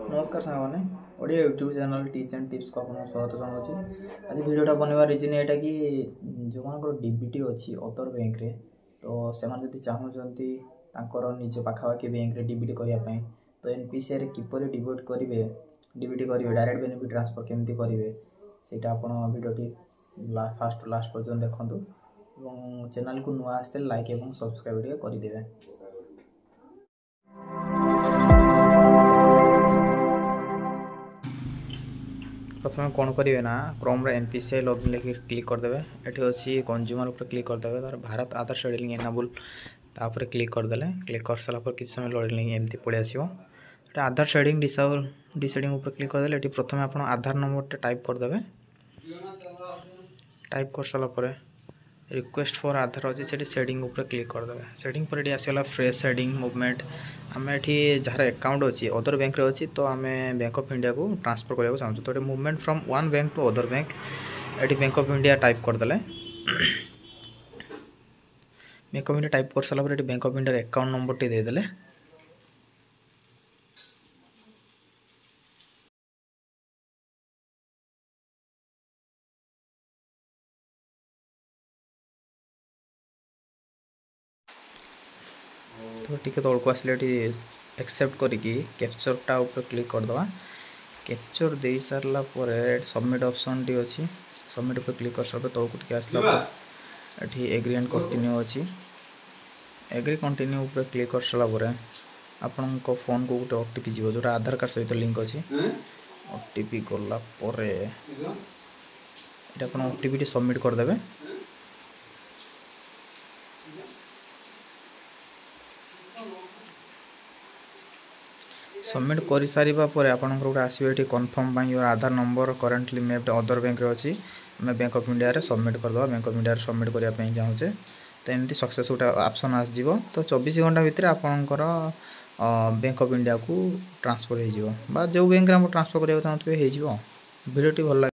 नमस्कार सामने Odia YouTube channel teach and tips को आपको स्वागत जनाऊँ। आज वीडियोटा बनवार रिजन यहाँ कि जो मान डीबीटी अच्छी अदर बैंक रे तो से चाहूँगी निज पाखापाखि बैंक रे डीबीटी करने तो एनपीसीआई रे किपर डिबोट करेंगे डीबीटी करेंगे डायरेक्ट बेनिफिट ट्रांसफर केमती करेंगे से आप वीडियोटी फास्ट टू लास्ट पर्यटन देखूँ चैनल को नुआ आसते लाइक और सब्सक्राइब करदे। प्रथम कौन करेंगे ना क्रोम एनपीसीआई लॉगिन लेके क्लिक करदे। ये अच्छी कंज्यूमर ऊपर क्लिक करदे तार भारत आधार शेड्यूलिंग एनाबल तापर क्लिक करदे। क्लिक कर सारापर किसी समय लोडिंग एमती पड़े आसो। आधार शेडिंग डिसेडिंग ऊपर क्लिक करदे। ये प्रथम आप आधार नंबर टाइप करदे। टाइप कर सारापर रिक्वेस्ट फॉर आधार अच्छी से सेटिंग ऊपर क्लिक करदे। सेटिंग पर ये आसगला फ्रेश सेटिंग मुवमेंट आम ये जार अकाउंट अच्छी अदर बैंक रे अच्छी तो आम बैंक ऑफ इंडिया को ट्रांसफर करने चाहूँ तो ये movement from one bank to other bank ये बैंक ऑफ इंडिया टाइप करदे। बैंक ऑफ इंडिया टाइप कर सारापर ये bank of India account number टी देदेले। तो टी तौक को आसले एक्सेप्ट करिकी कैप्चरटा ऊपर क्लिक करदे। कैप्चर दे सारा सबमिट ऑप्शन टी अच्छी सबमिट ऊपर क्लिक कर सारा तौक टी आसला ये एग्री एंड कंटिन्यू अच्छी एग्री कंटिन्यू ऊपर क्लिक कर सारा आपण फोन को गोटे ओटीपी जीव जो आधार कार्ड सहित लिंक अच्छी ओटीपी गला ओटीपी सबमिट करदे। सबमिट कर सारा आपंकर गोटे आसो ये confirm your Aadhaar number currently mapped other bank अच्छी आम बैंक ऑफ इंडिया रे सबमिट करदे। बैंक ऑफ इंडिया रे सबमिट करने चाहूँचे तो एमती सक्सेस गोटे ऑप्शन आसो तो 24 घंटा भितर आपणकर बैंक ऑफ इंडिया को ट्रांसफर हो जो बैंक ट्रांसफर करने चाहूँ भिडियोटी भल लगे।